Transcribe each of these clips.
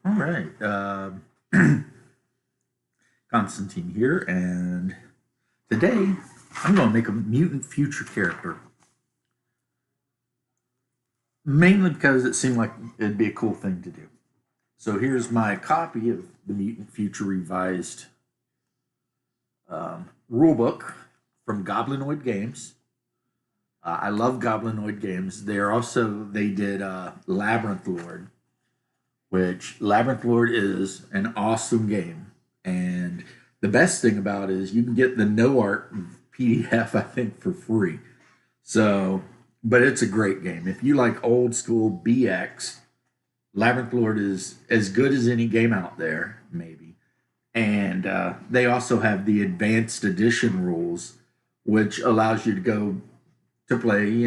All right. Constantine here, and today I'm going to make a Mutant Future character. Mainly because it seemed like it'd be a cool thing to do. So here's my copy of the Mutant Future Revised rulebook from Goblinoid Games. I love Goblinoid Games. They did Labyrinth Lord, which Labyrinth Lord is an awesome game. And the best thing about it is you can get the no art PDF, I think, for free. So, but it's a great game. If you like old school BX, Labyrinth Lord is as good as any game out there, maybe. And they also have the advanced edition rules, which allows you to go to play,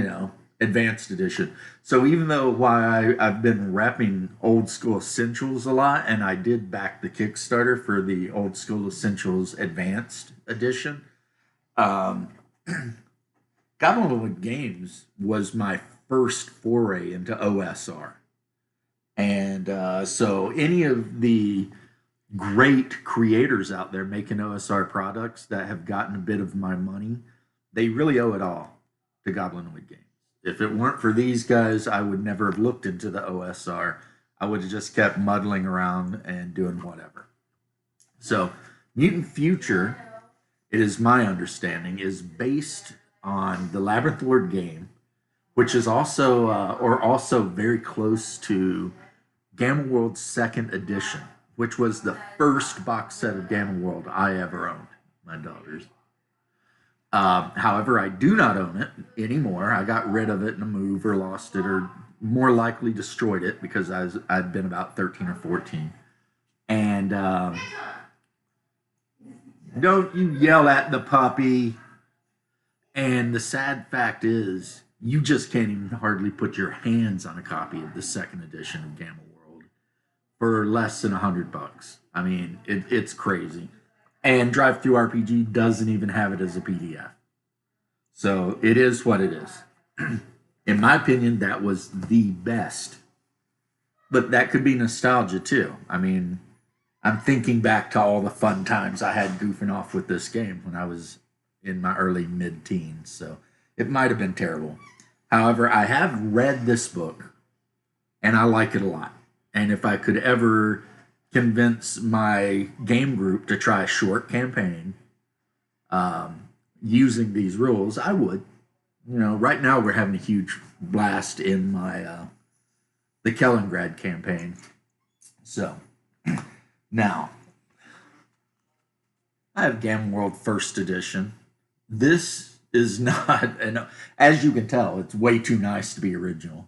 advanced edition. So even though I've been repping old school essentials a lot, and I did back the Kickstarter for the old school essentials advanced edition, um, Goblin Games was my first foray into OSR. And so any of the great creators out there making OSR products that have gotten a bit of my money, they really owe it all to Goblinoid Games. If it weren't for these guys, I would never have looked into the OSR. I would have just kept muddling around and doing whatever. So, Mutant Future, it is my understanding, is based on the Labyrinth Lord game, which is also very close to Gamma World's second edition, which was the first box set of Gamma World I ever owned. My daughters. However, I do not own it anymore. I got rid of it in a move or lost it or more likely destroyed it because I'd been about 13 or 14. And don't you yell at the puppy. And the sad fact is, you just can't even hardly put your hands on a copy of the second edition of Gamma World for less than $100. I mean, it's crazy. And Drive Through RPG doesn't even have it as a PDF. So it is what it is. In my opinion, that was the best. But that could be nostalgia too. I mean, I'm thinking back to all the fun times I had goofing off with this game when I was in my early mid teens. So it might have been terrible. However, I have read this book and I like it a lot. And if I could ever convince my game group to try a short campaign using these rules, I would. Right now we're having a huge blast in my the Kellengrad campaign. So now I have Gamma World First Edition. This is not, and as you can tell, it's way too nice to be original.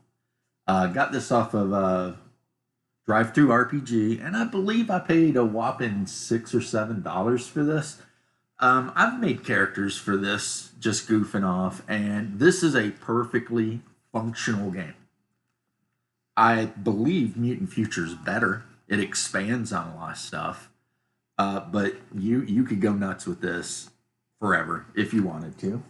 Got this off of Drive Through RPG, and I believe I paid a whopping $6 or $7 for this. I've made characters for this, just goofing off, and this is a perfectly functional game. I believe Mutant Future is better. It expands on a lot of stuff, but you could go nuts with this forever if you wanted to.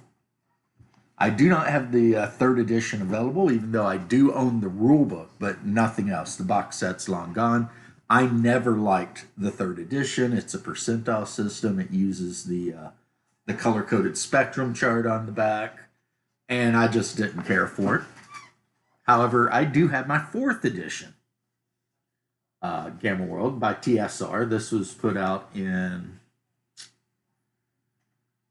I do not have the third edition available, even though I do own the rule book, but nothing else. The box set's long gone. I never liked the third edition. It's a percentile system. It uses the color coded spectrum chart on the back, and I just didn't care for it. However, I do have my fourth edition, Gamma World by TSR. This was put out in,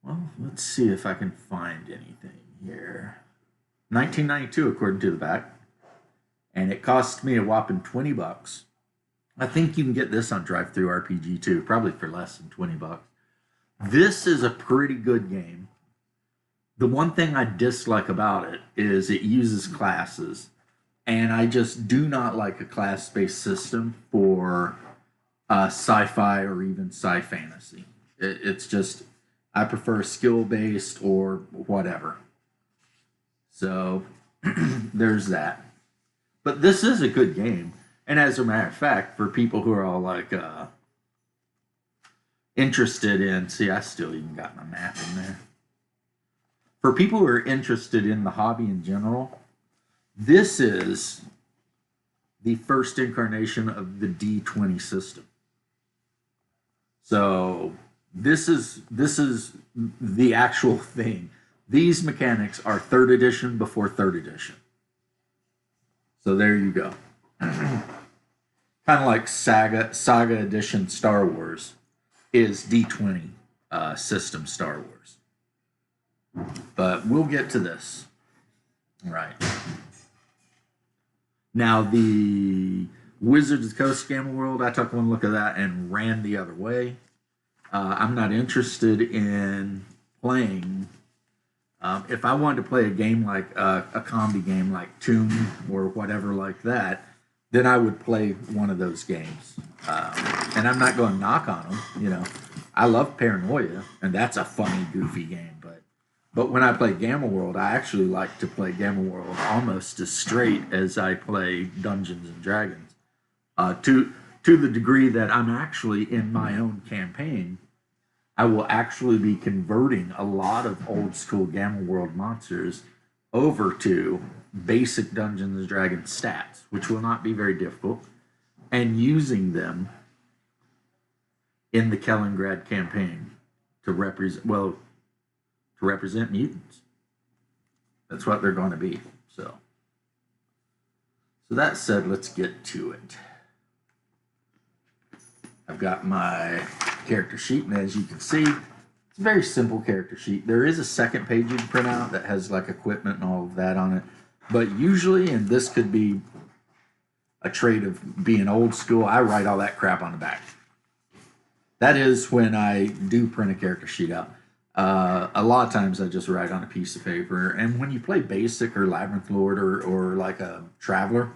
well, let's see if I can find anything here. 1992, according to the back, and it cost me a whopping $20. I think you can get this on Drive Through RPG too, probably for less than $20. This is a pretty good game. The one thing I dislike about it is it uses classes, and I just do not like a class-based system for sci-fi or even sci-fantasy. It's just, I prefer skill-based or whatever. So there's that. But this is a good game. And as a matter of fact, for people who are all like interested in, see, I still even got my map in there. For people who are interested in the hobby in general, this is the first incarnation of the D20 system. So this is the actual thing. These mechanics are third edition before third edition. So there you go. Kind of like Saga Edition Star Wars is D20 system Star Wars. But we'll get to this. All right. Now, the Wizards of the Coast Gamma World, I took one look at that and ran the other way. I'm not interested in playing. If I wanted to play a game like a comedy game like Tomb or whatever like that, then I would play one of those games. And I'm not going to knock on them. You know, I love Paranoia, and that's a funny, goofy game. But when I play Gamma World, I actually like to play Gamma World almost as straight as I play Dungeons and Dragons. To the degree that I'm actually in my own campaign, I will actually be converting a lot of old school Gamma World monsters over to basic Dungeons and Dragons stats, which will not be very difficult, and using them in the Kellengrad campaign to represent mutants. That's what they're going to be. So that said, let's get to it. I've got my character sheet, and as you can see, it's a very simple character sheet. There is a second page you can print out that has like equipment and all of that on it. But usually, and this could be a trait of being old school, I write all that crap on the back. That is when I do print a character sheet out. A lot of times I just write on a piece of paper. And when you play Basic or Labyrinth Lord or like a Traveler,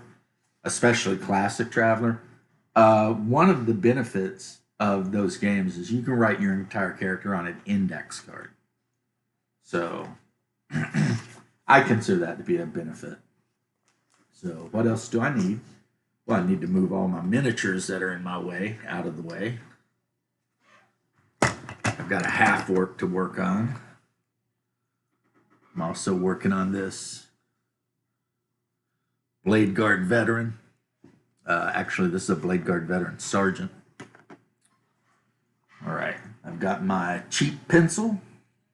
especially Classic Traveler, one of the benefits of those games is you can write your entire character on an index card. So I consider that to be a benefit. So what else do I need? Well, I need to move all my miniatures that are in my way out of the way. I've got a half orc to work on. I'm also working on this Blade Guard veteran. Actually, this is a Blade Guard veteran sergeant. All right, I've got my cheap pencil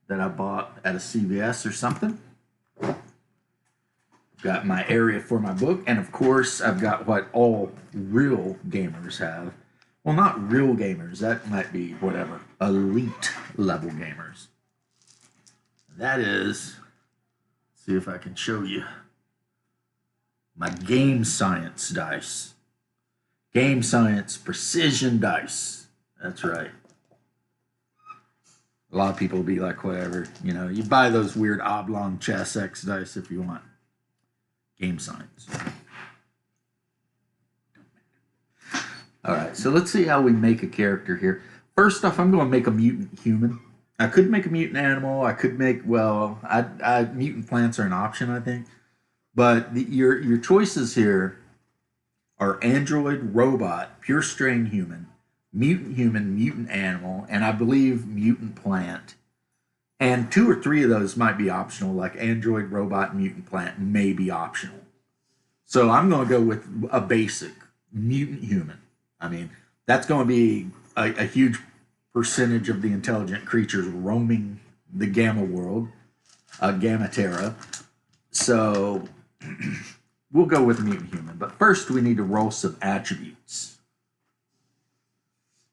that I bought at a CVS or something. I've got my area for my book, and of course, I've got what all real gamers have. Well, not real gamers, that might be whatever, elite level gamers. That is, let's see if I can show you, my game science dice. Game science precision dice. That's right. A lot of people will be like, whatever, you know, you buy those weird oblong chess X dice if you want. Game science. All right, so let's see how we make a character here. First off, I'm going to make a mutant human. I could make a mutant animal. I could make, well, mutant plants are an option, I think. But your choices here are android, robot, pure strain human, mutant animal, and I believe mutant plant. And 2 or 3 of those might be optional, like android, robot, mutant plant may be optional. So I'm going to go with a basic mutant human. I mean, that's going to be a huge percentage of the intelligent creatures roaming the Gamma world, Gamma Terra. So we'll go with mutant human. But first, we need to roll some attributes.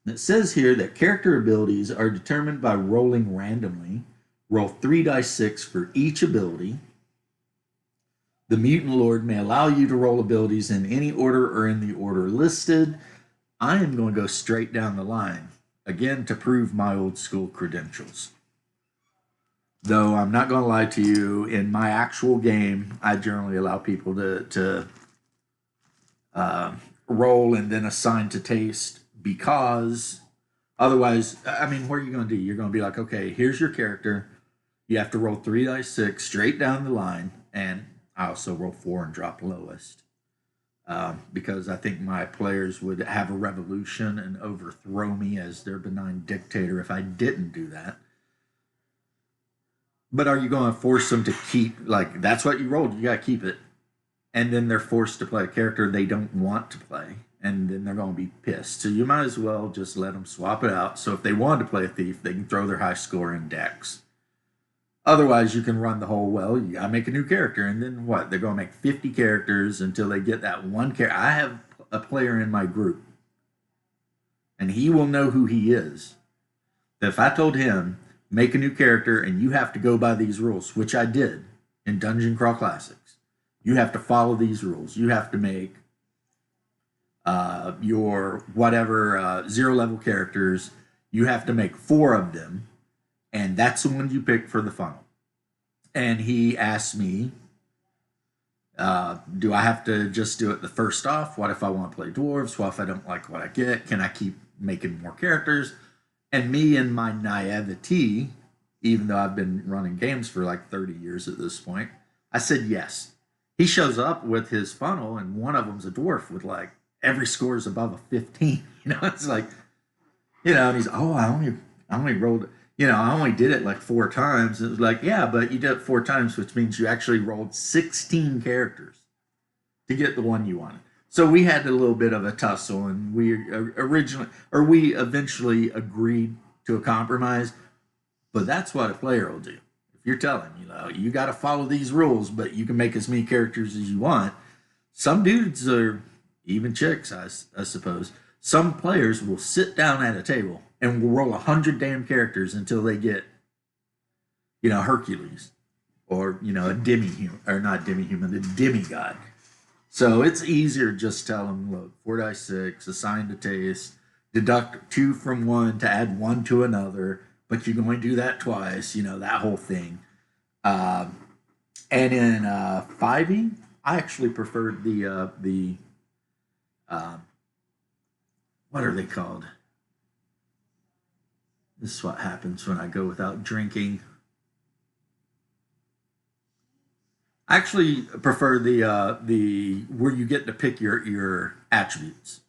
And it says here that character abilities are determined by rolling randomly. Roll 3 dice 6 for each ability. The Mutant Lord may allow you to roll abilities in any order or in the order listed. I am going to go straight down the line, again, to prove my old school credentials. Though I'm not going to lie to you, in my actual game, I generally allow people to roll and then assign to taste, because otherwise, I mean, what are you going to do? You're going to be like, okay, here's your character. You have to roll 3 dice 6 straight down the line, and I also roll 4 and drop lowest. Because I think my players would have a revolution and overthrow me as their benign dictator if I didn't do that. But are you going to force them to keep, like, that's what you rolled, you got to keep it. and then they're forced to play a character they don't want to play, and then they're going to be pissed. So you might as well just let them swap it out. So if they wanted to play a thief, they can throw their high score in Dex. Otherwise, you can run the whole, well, you gotta make a new character, and then what? They're gonna make 50 characters until they get that one character. I have a player in my group, and he will know who he is. If I told him, make a new character, and you have to go by these rules, which I did in Dungeon Crawl Classics, you have to follow these rules. You have to make your whatever 0 level characters. You have to make 4 of them, and that's the one you pick for the funnel. And he asked me, do I have to just do it the first off? What if I want to play dwarves? What if I don't like what I get? Can I keep making more characters? And me and my naivety, even though I've been running games for like 30 years at this point, I said yes. He shows up with his funnel, and one of them's a dwarf with like every score is above a 15. It's like, and he's, I only rolled, I only did it like 4 times. It was like, yeah, but you did it 4 times, which means you actually rolled 16 characters to get the one you wanted. So we had a little bit of a tussle, and we eventually agreed to a compromise. But that's what a player will do. If you're telling, you got to follow these rules, but you can make as many characters as you want. Some dudes, or even chicks, I suppose, some players will sit down at a table and will roll 100 damn characters until they get, Hercules, or a demi-human, or not demi-human, the demigod. So it's easier to just tell them, look, 4 dice 6, assign to taste, deduct 2 from one to add 1 to another, but you can only do that twice, that whole thing. And in 5e, I actually preferred the what are they called? This is what happens when I go without drinking. I actually prefer the where you get to pick your attributes,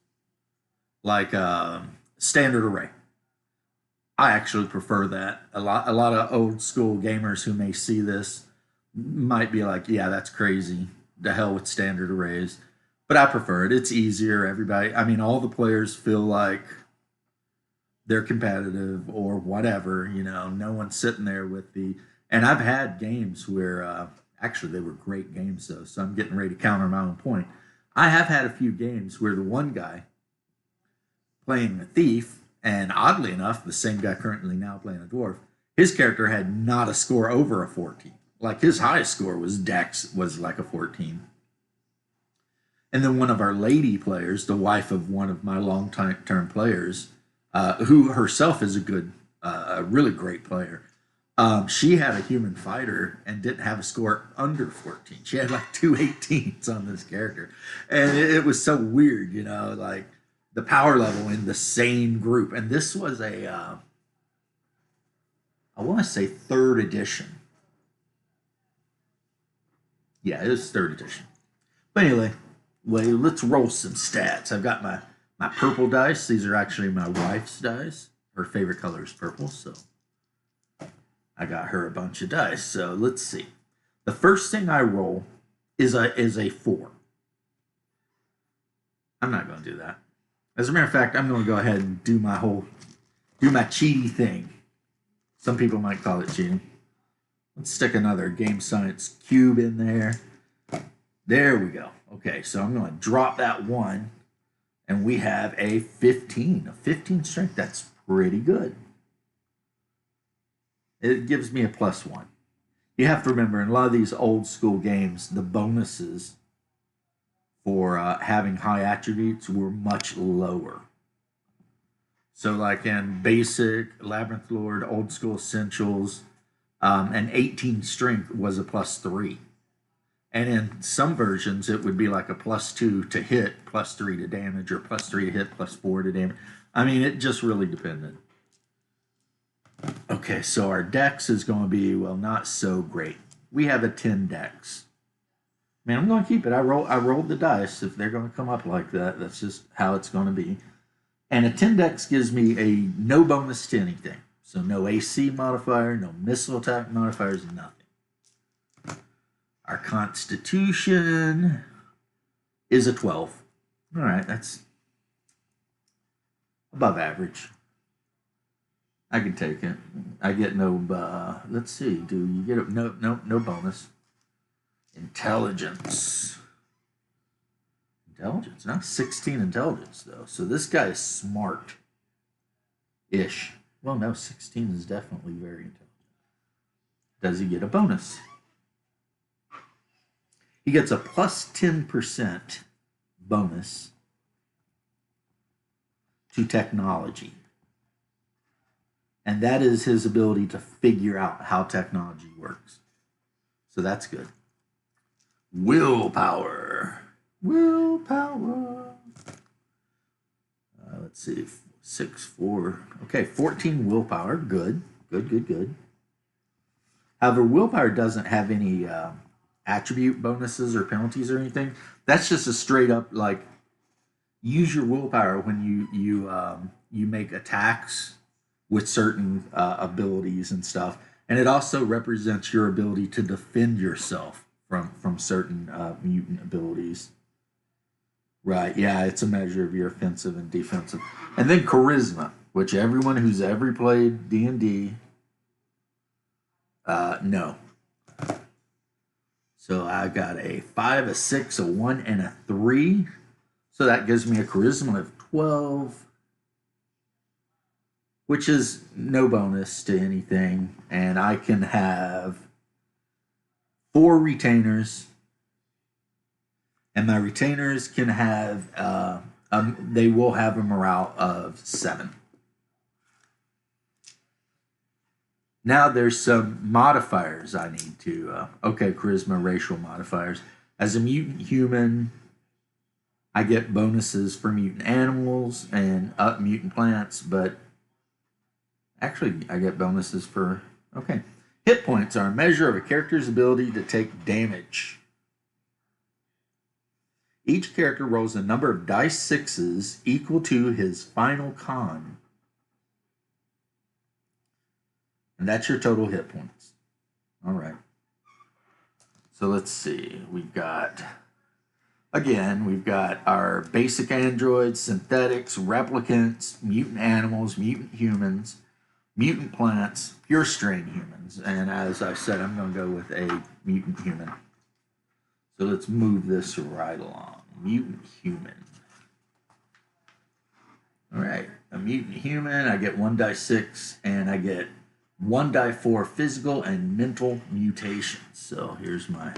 like standard array. I actually prefer that. A lot of old school gamers who may see this might be like, yeah, that's crazy. The hell with standard arrays. But I prefer it. It's easier. Everybody, all the players feel like they're competitive or whatever. No one's sitting there with the. And I've had games where actually they were great games though. So I'm getting ready to counter my own point. I have had a few games where the one guy playing the thief, and oddly enough, the same guy currently now playing a dwarf, his character had not a score over a 14. Like his highest score was Dex was like a 14. And then one of our lady players, the wife of one of my long-term players, who herself is a really great player, she had a human fighter and didn't have a score under 14. She had like 2 18s on this character. And it was so weird, like the power level in the same group. And this was I want to say 3rd edition. Yeah, it was 3rd edition. But anyway, let's roll some stats. I've got my purple dice. These are actually my wife's dice. Her favorite color is purple, so I got her a bunch of dice. So let's see. The first thing I roll is a 4. I'm not going to do that. As a matter of fact, I'm going to go ahead and do my cheaty thing. Some people might call it cheating. Let's stick another game science cube in there. There we go. Okay, so I'm going to drop that 1, and we have a 15. A 15 strength. That's pretty good. It gives me a +1. You have to remember, in a lot of these old school games, the bonuses for having high attributes were much lower. So like in Basic, Labyrinth Lord, Old School Essentials, an 18 strength was a +3. And in some versions, it would be like a +2 to hit, +3 to damage, or +3 to hit, +4 to damage. It just really depended. Okay, so our dex is going to be, well, not so great. We have a 10 dex. I'm going to keep it. I rolled the dice. If they're going to come up like that, that's just how it's going to be. And a 10 dex gives me a no bonus to anything. So no AC modifier, no missile attack modifiers, nothing. Our constitution, is a 12. All right, that's above average. I can take it. I get no. Let's see. Do you get a no bonus? Intelligence. Intelligence. Not 16 intelligence though. So this guy is smart-ish. Well, no, 16 is definitely very intelligent. Does he get a bonus? He gets a plus 10% bonus to technology. And that is his ability to figure out how technology works. So that's good. Willpower. Willpower. Let's see. 6, 4. Okay, 14 willpower. Good. Good. However, willpower doesn't have any attribute bonuses or penalties or anything. That's just a straight up like use your willpower when you make attacks with certain abilities and stuff, and it also represents your ability to defend yourself from certain mutant abilities. Right? Yeah, it's a measure of your offensive and defensive, and then charisma, which everyone who's ever played D&D, no. So I got a 5, a 6, a 1, and a 3. So that gives me a charisma of 12, which is no bonus to anything. And I can have 4 retainers. And my retainers can have, they will have a morale of 7. Now there's some modifiers I need to, okay, charisma, racial modifiers. As a mutant human, I get bonuses for mutant animals and mutant plants, but actually I get bonuses for, okay. Hit points are a measure of a character's ability to take damage. Each character rolls a number of dice 6s equal to his final con. And that's your total hit points. All right. So let's see. We've got our basic androids, synthetics, replicants, mutant animals, mutant humans, mutant plants, pure strain humans. And as I said, I'm going to go with a mutant human. So let's move this right along. Mutant human. All right. A mutant human, I get 1 die 6, and I get 1 die 4 physical and mental mutations. So here's my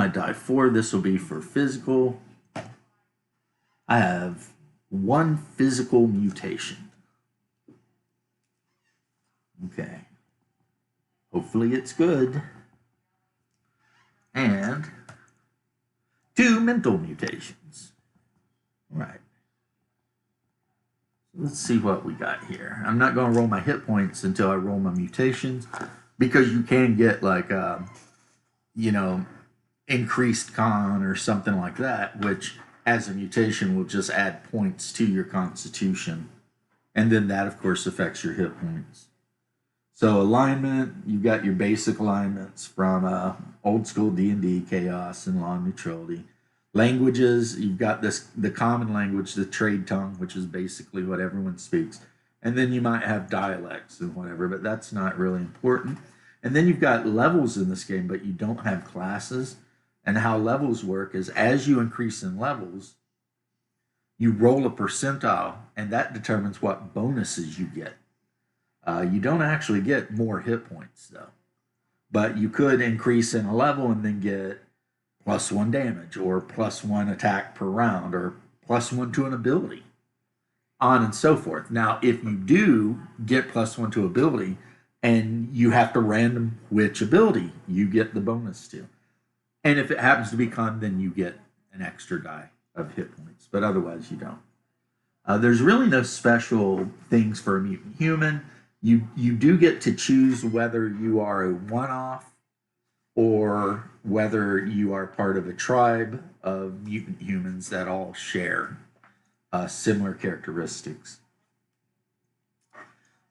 die 4. This will be for physical. I have 1 physical mutation. Okay. Hopefully it's good. And 2 mental mutations. All right. Let's see what we got here. I'm not going to roll my hit points until I roll my mutations, because you can get like, increased con or something like that, which as a mutation will just add points to your constitution. And then that, of course, affects your hit points. So alignment, you've got your basic alignments from old school D&D, chaos, and law and neutrality. Languages, you've got the common language, the trade tongue, which is basically what everyone speaks. And then you might have dialects and whatever, but that's not really important. And then you've got levels in this game, but you don't have classes. And how levels work is as you increase in levels, you roll a percentile, and that determines what bonuses you get. You don't actually get more hit points, though. But you could increase in a level and then get +1 damage, or +1 attack per round, or +1 to an ability, on and so forth. Now, if you do get +1 to ability, and you have to random which ability you get the bonus to. And if it happens to be con, then you get an extra die of hit points, but otherwise you don't. There's really no special things for a mutant human. You do get to choose whether you are a one-off or whether you are part of a tribe of mutant humans that all share similar characteristics.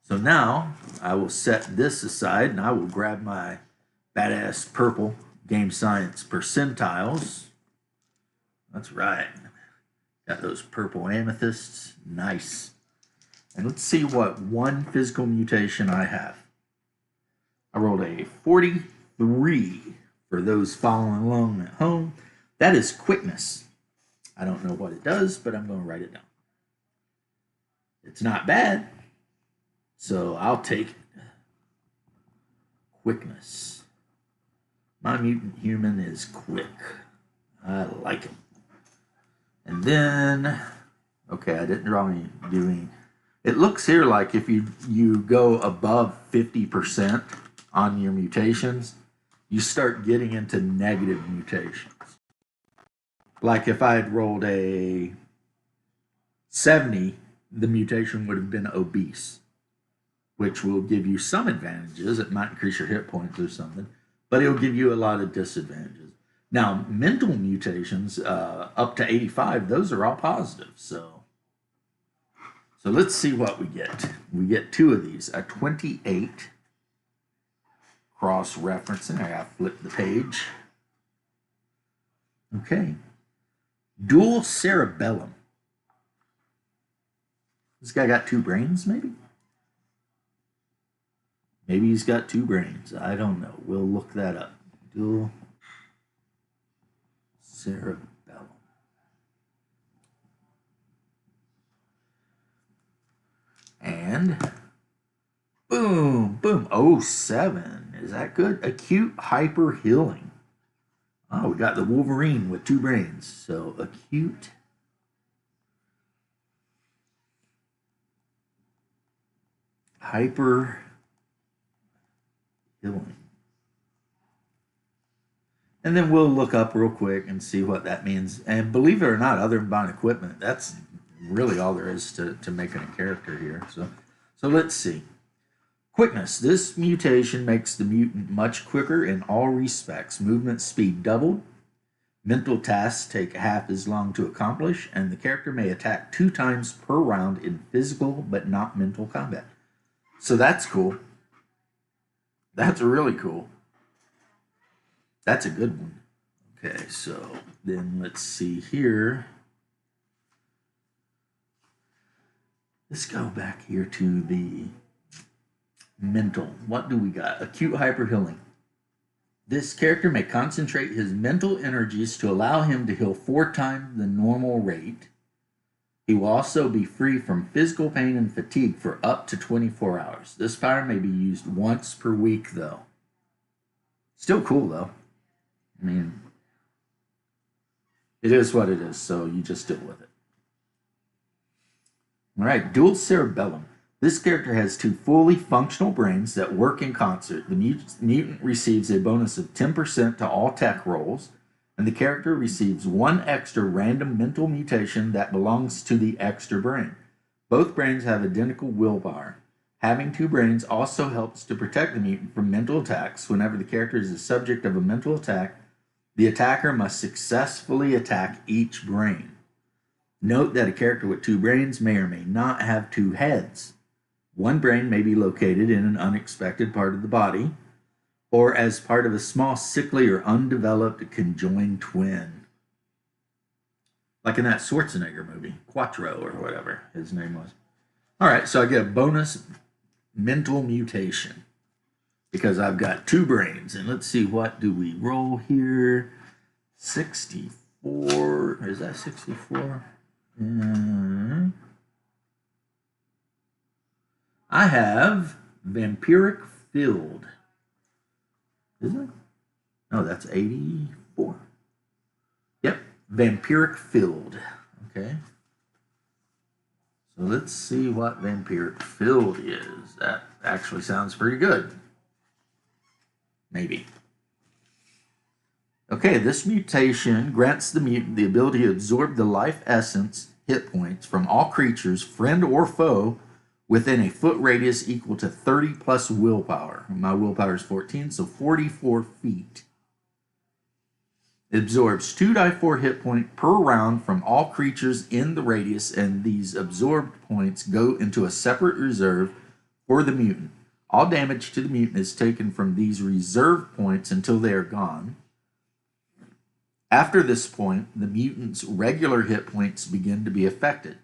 So now I will set this aside, and I will grab my badass purple game science percentiles. That's right. Got those purple amethysts. Nice. And let's see what one physical mutation I have. I rolled a 43 for those following along at home. That is quickness. I don't know what it does, but I'm going to write it down. It's not bad, so I'll take it. Quickness. My mutant human is quick. I like it. And then, okay, I didn't draw any doing. It looks here like if you go above 50% on your mutations, you start getting into negative mutations. Like if I had rolled a 70, the mutation would have been obese, which will give you some advantages. It might increase your hit points or something, but it'll give you a lot of disadvantages. Now, mental mutations up to 85, those are all positive. So let's see what we get. We get two of these, a 28, cross-referencing. I gotta flip the page. Okay. Dual cerebellum. This guy got two brains, maybe? Maybe he's got two brains. I don't know. We'll look that up. Dual cerebellum. And boom, boom. Oh, 7. Is that good? Acute hyper healing. Oh, we got the Wolverine with two brains. So acute hyper healing. And then we'll look up real quick and see what that means. And believe it or not, other than buying equipment, that's really all there is to making a character here. So let's see. Quickness. This mutation makes the mutant much quicker in all respects. Movement speed doubled. Mental tasks take half as long to accomplish, and the character may attack 2 times per round in physical but not mental combat. So that's cool. That's really cool. That's a good one. Okay, so then let's see here. Let's go back here to the mental. What do we got? Acute hyper healing. This character may concentrate his mental energies to allow him to heal 4 times the normal rate. He will also be free from physical pain and fatigue for up to 24 hours. This power may be used once per week, though. Still cool, though. I mean, it is what it is, so you just deal with it. All right, dual cerebellum. This character has 2 fully functional brains that work in concert. The mutant receives a bonus of 10% to all tech rolls, and the character receives 1 extra random mental mutation that belongs to the extra brain. Both brains have identical willpower. Having 2 brains also helps to protect the mutant from mental attacks. Whenever the character is the subject of a mental attack, the attacker must successfully attack each brain. Note that a character with 2 brains may or may not have 2 heads. 1 brain may be located in an unexpected part of the body, or as part of a small sickly or undeveloped conjoined twin. Like in that Schwarzenegger movie, Quattro or whatever his name was. All right, so I get a bonus mental mutation because I've got 2 brains. And let's see, what do we roll here? 64. Is that 64? I have vampiric filled. Is it? No, that's 84. Yep, vampiric filled. Okay. So let's see what vampiric filled is. That actually sounds pretty good. Maybe. Okay, this mutation grants the mutant the ability to absorb the life essence hit points from all creatures, friend or foe, within a foot radius equal to 30 plus willpower. My willpower is 14, so 44 feet. It absorbs 2d4 hit point per round from all creatures in the radius, and these absorbed points go into a separate reserve for the mutant. All damage to the mutant is taken from these reserve points until they are gone. After this point, the mutant's regular hit points begin to be affected.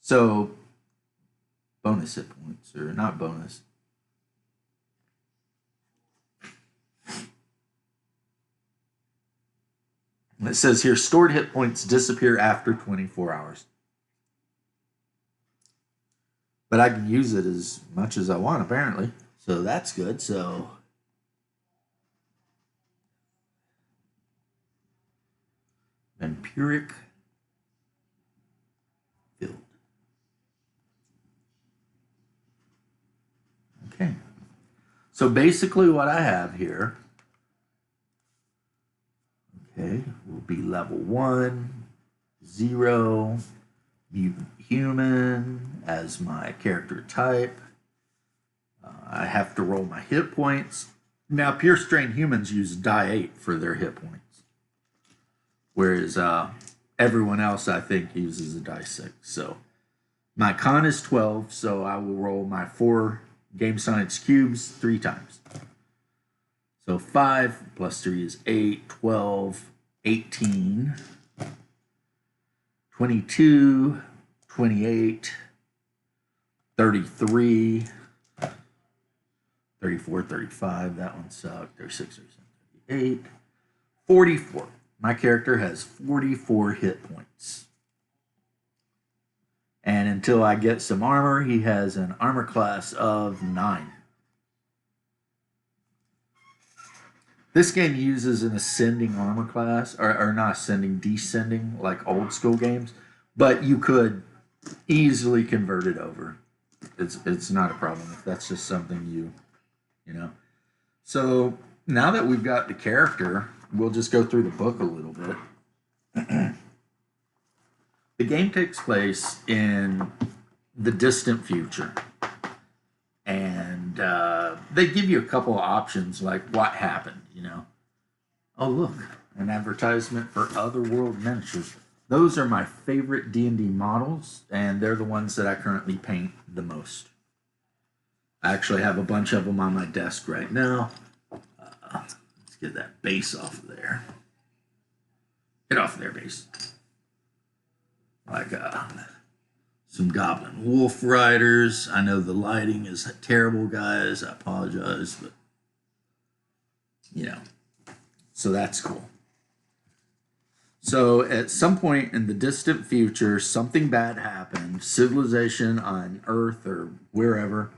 So, bonus hit points, or not bonus. It says here, stored hit points disappear after 24 hours. But I can use it as much as I want, apparently. So that's good. So vampiric field. Okay. So basically what I have here, okay, will be level 1, 0, mutant human as my character type. I have to roll my hit points. Now, pure strain humans use die 8 for their hit points, whereas everyone else, I think, uses a die 6. So my con is 12, so I will roll my 4 game science cubes 3 times. So 5 plus 3 is 8, 12, 18, 22, 28, 33, 34, 35, that one sucked, 36, 37, 38, 44. My character has 44 hit points. And until I get some armor, he has an armor class of 9. This game uses an ascending armor class, or not ascending, descending, like old school games, but you could easily convert it over. It's not a problem if that's just something you know. So now that we've got the character, we'll just go through the book a little bit. The game takes place in the distant future. And they give you a couple of options, like what happened, you know. Oh, look, an advertisement for Otherworld Miniatures. Those are my favorite D&D models, and they're the ones that I currently paint the most. I actually have a bunch of them on my desk right now. Let's get that base off of there. Get off there, base. Like some Goblin Wolf Riders. I know the lighting is terrible, guys. I apologize, but you know, so that's cool. So at some point in the distant future, something bad happened. Civilization on Earth or wherever.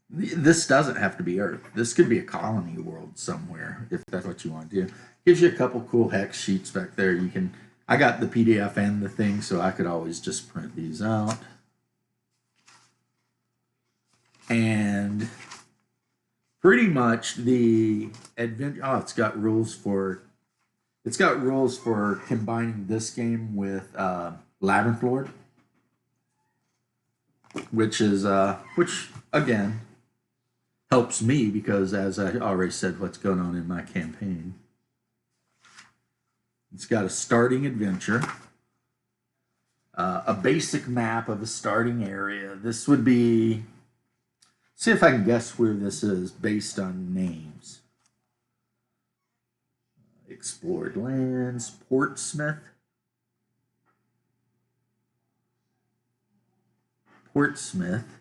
This doesn't have to be Earth. This could be a colony world somewhere, if that's what you want to do. Gives you a couple cool hex sheets back there. You can. I got the PDF and the thing, so I could always just print these out. And pretty much the adventure. Oh, it's got rules for combining this game with Labyrinth Lord, which again helps me because, as I already said, what's going on in my campaign. It's got a starting adventure, a basic map of a starting area. This would be. See if I can guess where this is based on names. Explored lands, Portsmouth. Portsmouth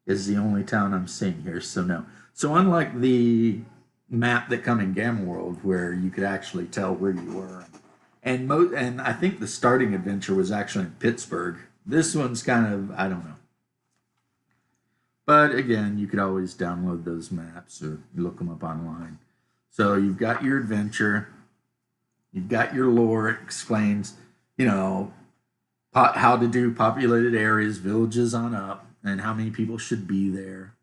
is the only town I'm seeing here, so no. So unlike the map that come in Gamma World where you could actually tell where you were, and I think the starting adventure was actually in Pittsburgh. This one's kind of, I don't know. But again, you could always download those maps or look them up online. So you've got your adventure, you've got your lore. It explains, you know, how to do populated areas, villages on up, and how many people should be there.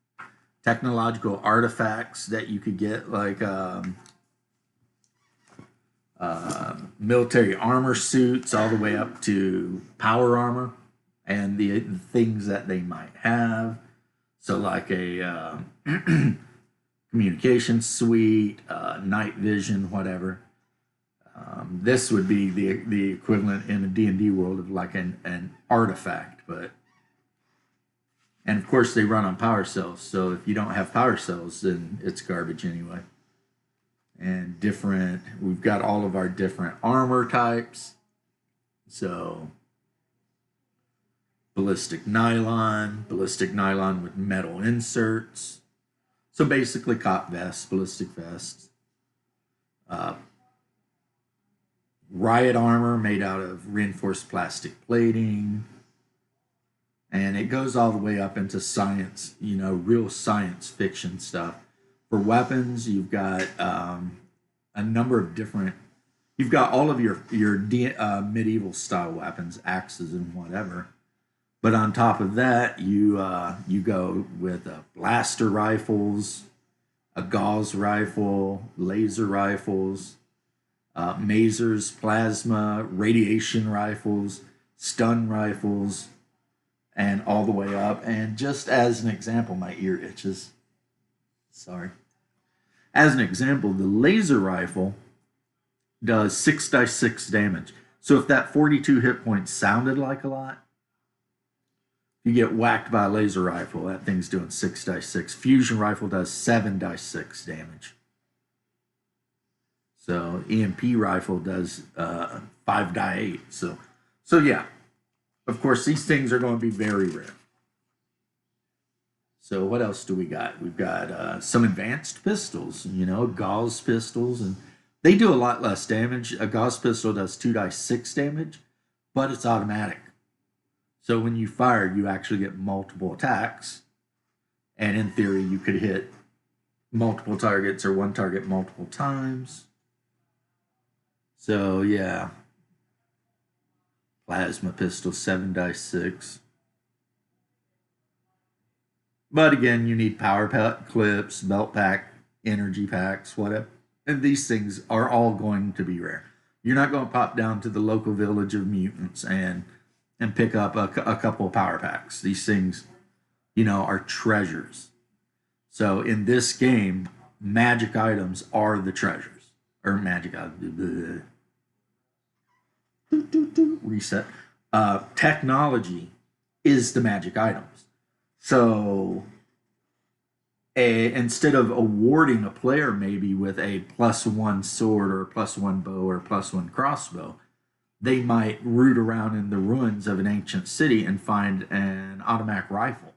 Technological artifacts that you could get, like military armor suits, all the way up to power armor, and the things that they might have. So, like a communication suite, night vision, whatever. This would be the equivalent in a D&D world of like an artifact, but. And of course, they run on power cells. So if you don't have power cells, then it's garbage anyway. and different. We've got all of our different armor types. So ballistic nylon with metal inserts. So basically cop vests, ballistic vests. Uh, riot armor made out of reinforced plastic plating. And it goes all the way up into science, real science fiction stuff. For weapons, you've got a number of different. You've got all of your medieval style weapons, axes and whatever. But on top of that, you go with blaster rifles, a gauze rifle, laser rifles, masers, plasma, radiation rifles, stun rifles, and all the way up. And just as an example, my ear itches. Sorry. As an example, the laser rifle does 6 dice 6 damage. So if that 42 hit points sounded like a lot, you get whacked by a laser rifle, that thing's doing 6 dice 6. Fusion rifle does 7 dice 6 damage. So EMP rifle does 5 die 8. So yeah, of course these things are going to be very rare. So what else do we got? We've got some advanced pistols, gauze pistols, and they do a lot less damage. A gauze pistol does 2 dice 6 damage, but it's automatic. So when you fire, you actually get multiple attacks. And in theory, you could hit multiple targets or one target multiple times. So yeah. Plasma pistol, 7 dice 6. But again, you need power clips, belt pack, energy packs, whatever. And these things are all going to be rare. You're not going to pop down to the local village of mutants and pick up a couple of power packs. These things, are treasures. So in this game, magic items are the treasures. Or magic items. Reset. Technology is the magic items. So instead of awarding a player maybe with a +1 sword or a +1 bow or a +1 crossbow, they might root around in the ruins of an ancient city and find an automatic rifle.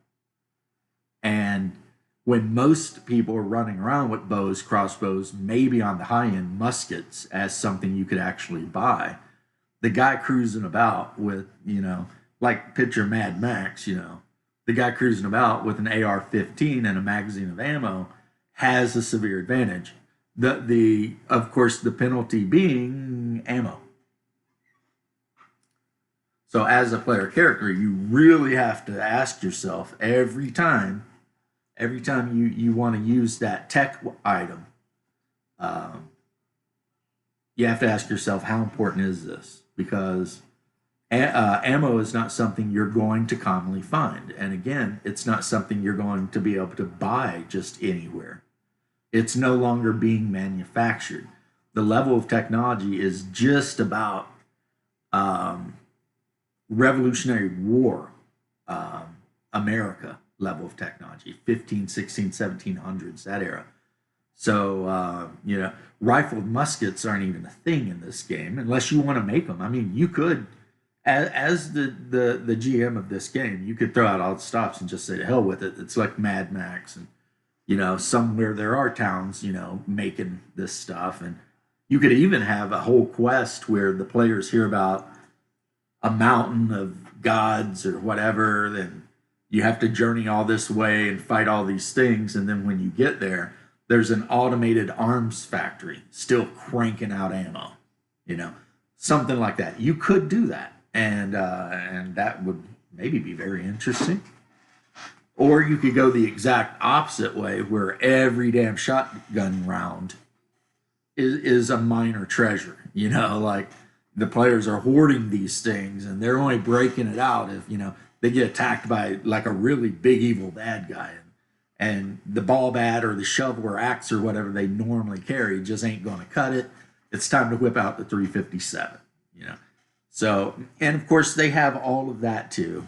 And when most people are running around with bows, crossbows, maybe on the high end, muskets as something you could actually buy, the guy cruising about with, like picture Mad Max, the guy cruising about with an AR-15 and a magazine of ammo has a severe advantage. Of course, the penalty being ammo. So as a player character, you really have to ask yourself every time you want to use that tech item, you have to ask yourself, how important is this? Because ammo is not something you're going to commonly find. And again, it's not something you're going to be able to buy just anywhere. It's no longer being manufactured. The level of technology is just about Revolutionary War, America level of technology, 15, 16, 1700s, that era. So, rifled muskets aren't even a thing in this game unless you want to make them. I mean, you could, as the GM of this game, you could throw out all the stops and just say, to hell with it. It's like Mad Max. And, somewhere there are towns, making this stuff. And you could even have a whole quest where the players hear about a mountain of gods or whatever, then you have to journey all this way and fight all these things. And then when you get there, there's an automated arms factory still cranking out ammo, something like that. You could do that, and that would maybe be very interesting. Or you could go the exact opposite way, where every damn shotgun round is a minor treasure. Like the players are hoarding these things, and they're only breaking it out if they get attacked by like a really big evil bad guy. And the ball bat or the shovel or axe or whatever they normally carry just ain't going to cut it. It's time to whip out the 357, So, and of course, they have all of that too.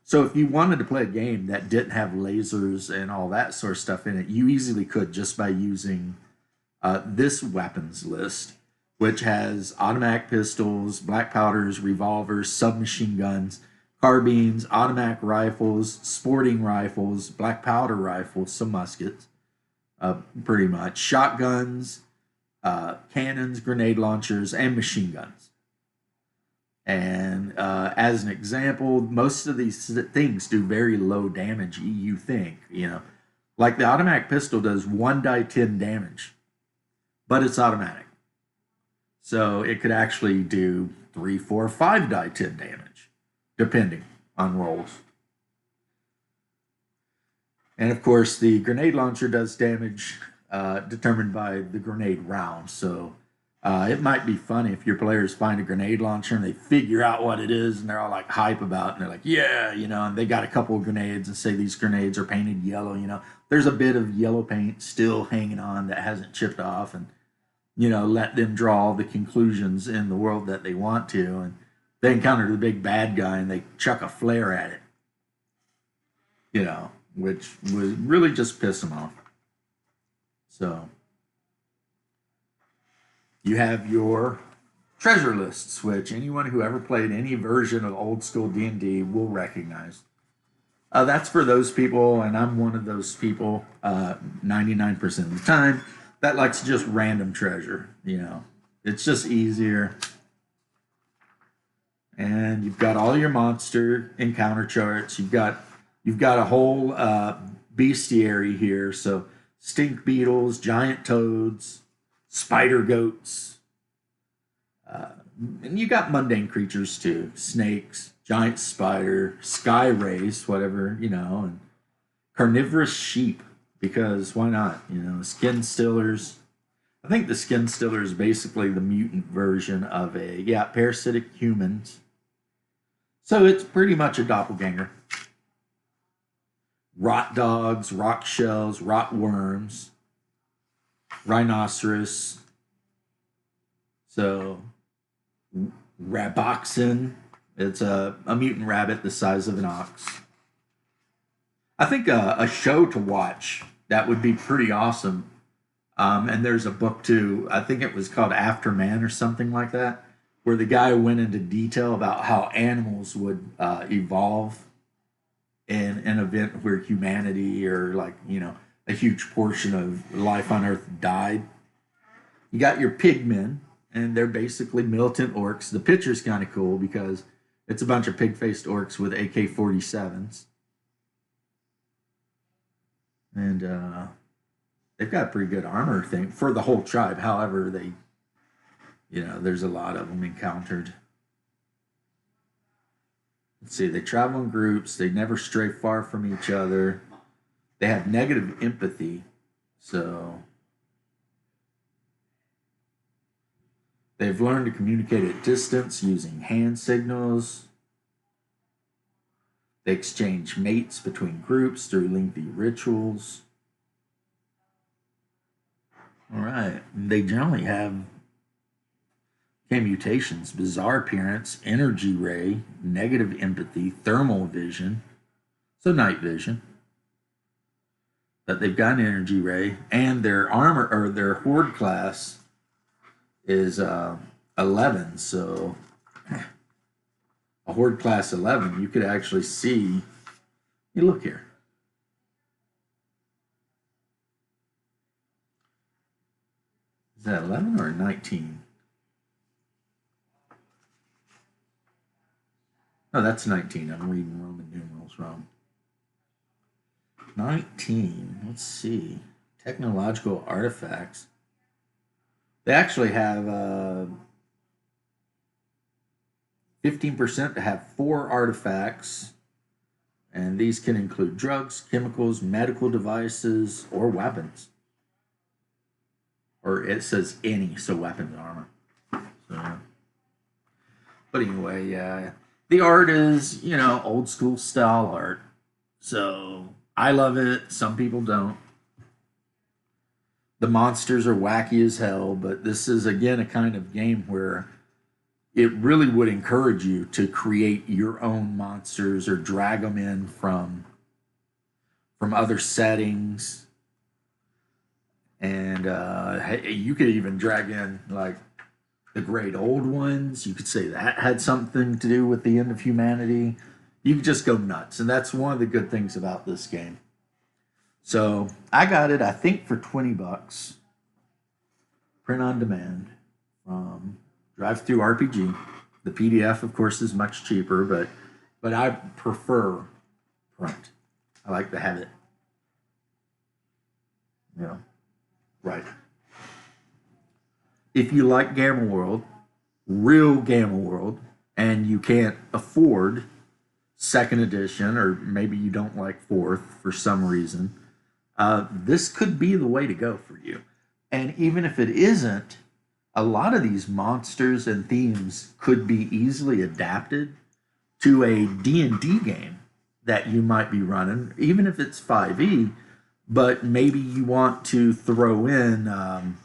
So if you wanted to play a game that didn't have lasers and all that sort of stuff in it, you easily could just by using this weapons list, which has automatic pistols, black powders, revolvers, submachine guns, carbines, automatic rifles, sporting rifles, black powder rifles, some muskets, pretty much, shotguns, cannons, grenade launchers, and machine guns. And as an example, most of these things do very low damage. You think, like the automatic pistol does 1 die 10 damage, but it's automatic. So it could actually do 3, 4, 5 die 10 damage, depending on rolls. And of course, the grenade launcher does damage determined by the grenade round. So it might be funny if your players find a grenade launcher and they figure out what it is and they're all like hype about it and they're like, yeah, and they got a couple of grenades and say these grenades are painted yellow. There's a bit of yellow paint still hanging on that hasn't chipped off, and let them draw the conclusions in the world that they want to, and they encounter the big bad guy and they chuck a flare at it, which would really just piss them off. So you have your treasure lists, which anyone who ever played any version of old school D&D will recognize. That's for those people, and I'm one of those people 99% of the time that likes just random treasure. It's just easier. And you've got all your monster encounter charts. You've got a whole bestiary here. So stink beetles, giant toads, spider goats, and you got mundane creatures too: snakes, giant spider, sky rays, whatever, and carnivorous sheep, because why not? Skin stillers. I think the skin stiller is basically the mutant version of parasitic humans. So it's pretty much a doppelganger. Rot dogs, rock shells, rot worms, rhinoceros. So raboxin. It's a mutant rabbit the size of an ox. I think a show to watch that would be pretty awesome. And there's a book too. I think it was called After Man or something like that, where the guy went into detail about how animals would evolve in an event where humanity or a huge portion of life on Earth died. You got your pigmen, and they're basically militant orcs. The picture's kind of cool because it's a bunch of pig-faced orcs with AK-47s. And they've got pretty good armor thing for the whole tribe. However, there's a lot of them encountered. Let's see, they travel in groups. They never stray far from each other. They have negative empathy. So they've learned to communicate at distance using hand signals. They exchange mates between groups through lengthy rituals. All right. They generally have mutations: bizarre appearance, energy ray, negative empathy, thermal vision, so night vision. But they've got an energy ray, and their armor or their horde class is 11. So a horde class 11, you could actually see. You look here. Is that 11 or 19? Oh, that's 19. I'm reading Roman numerals wrong. 19. Let's see. Technological artifacts. They actually have 15% to have 4 artifacts. And these can include drugs, chemicals, medical devices, or weapons. Or it says any, so weapons, armor. So, but anyway, yeah. The art is, old school style art. So I love it. Some people don't. The monsters are wacky as hell, but this is, again, a kind of game where it really would encourage you to create your own monsters or drag them in from other settings. And hey, you could even drag in like the great old ones. You could say that had something to do with the end of humanity. You could just go nuts. And that's one of the good things about this game. So I got it, I think, for 20 bucks, print on demand from Drive Through RPG. The PDF, of course, is much cheaper, but I prefer print. I like to have it. Yeah, right. If you like Gamma World, real Gamma World, and you can't afford second edition, or maybe you don't like fourth for some reason, this could be the way to go for you. And even if it isn't, a lot of these monsters and themes could be easily adapted to a D&D game that you might be running, even if it's 5e, but maybe you want to throw in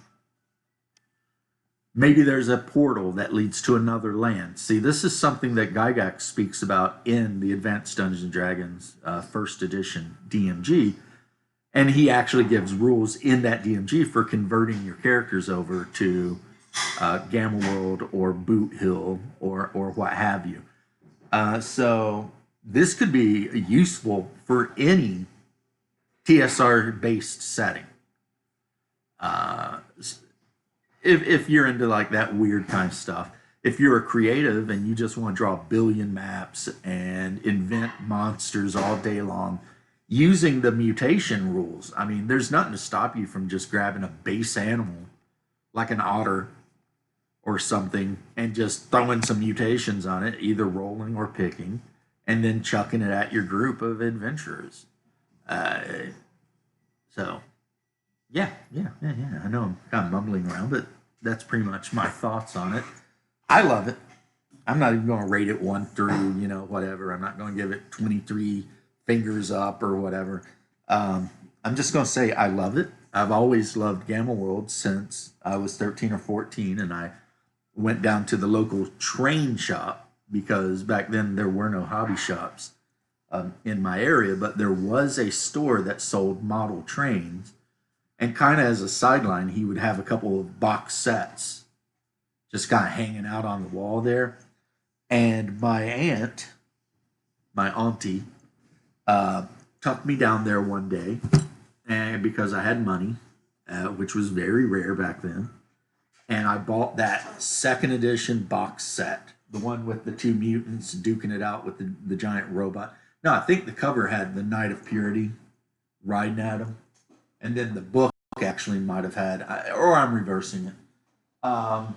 maybe there's a portal that leads to another land. See, this is something that Gygax speaks about in the Advanced Dungeons and Dragons first edition DMG, and he actually gives rules in that DMG for converting your characters over to Gamma World or Boot Hill or what have you. So this could be useful for any TSR based setting. If you're into like that weird kind of stuff, if you're a creative and you just want to draw a billion maps and invent monsters all day long using the mutation rules, I mean, there's nothing to stop you from just grabbing a base animal like an otter or something and just throwing some mutations on it, either rolling or picking, and then chucking it at your group of adventurers. Uh, so yeah. I know I'm kind of mumbling around, but that's pretty much my thoughts on it. I love it. I'm not even going to rate it 1 through, whatever. I'm not going to give it 23 fingers up or whatever. I'm just going to say I love it. I've always loved Gamma World since I was 13 or 14, and I went down to the local train shop because back then there were no hobby shops in my area, but there was a store that sold model trains. And kind of as a sideline, he would have a couple of box sets just kind of hanging out on the wall there. And my auntie, tucked me down there one day, and because I had money, which was very rare back then, and I bought that second edition box set, the one with the two mutants duking it out with the giant robot. No, I think the cover had the Knight of Purity riding at him, and then the book actually might have had, or I'm reversing it. And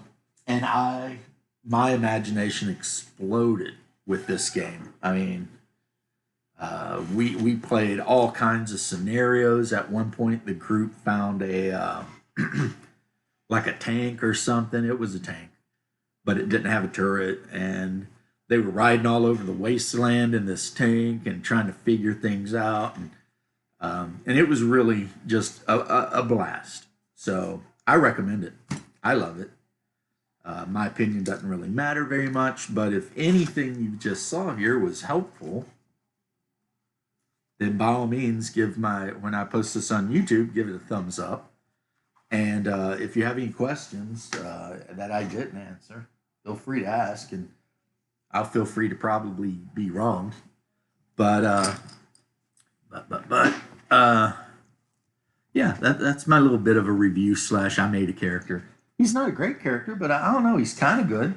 my imagination exploded with this game. I mean, we played all kinds of scenarios. At one point, the group found a like a tank or something. It was a tank, but it didn't have a turret, and they were riding all over the wasteland in this tank and trying to figure things out. And it was really just a blast. So I recommend it. I love it. My opinion doesn't really matter very much, but if anything you just saw here was helpful, then by all means, when I post this on YouTube, give it a thumbs up. And if you have any questions that I didn't answer, feel free to ask, and I'll feel free to probably be wrong. But yeah, that's my little bit of a review / I made a character. He's not a great character, but I don't know. He's kind of good.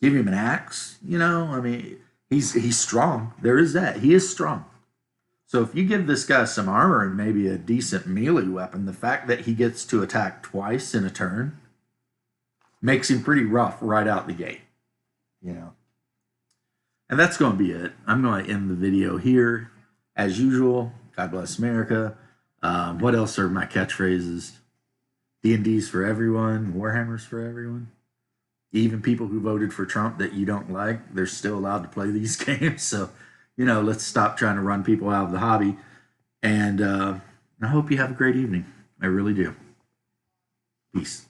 Give him an axe, I mean, he's strong. There is that. He is strong. So if you give this guy some armor and maybe a decent melee weapon, the fact that he gets to attack twice in a turn makes him pretty rough right out the gate, And that's going to be it. I'm going to end the video here. As usual, God bless America. What else are my catchphrases? D&D's for everyone. Warhammer's for everyone. Even people who voted for Trump that you don't like, they're still allowed to play these games. So, let's stop trying to run people out of the hobby. And I hope you have a great evening. I really do. Peace.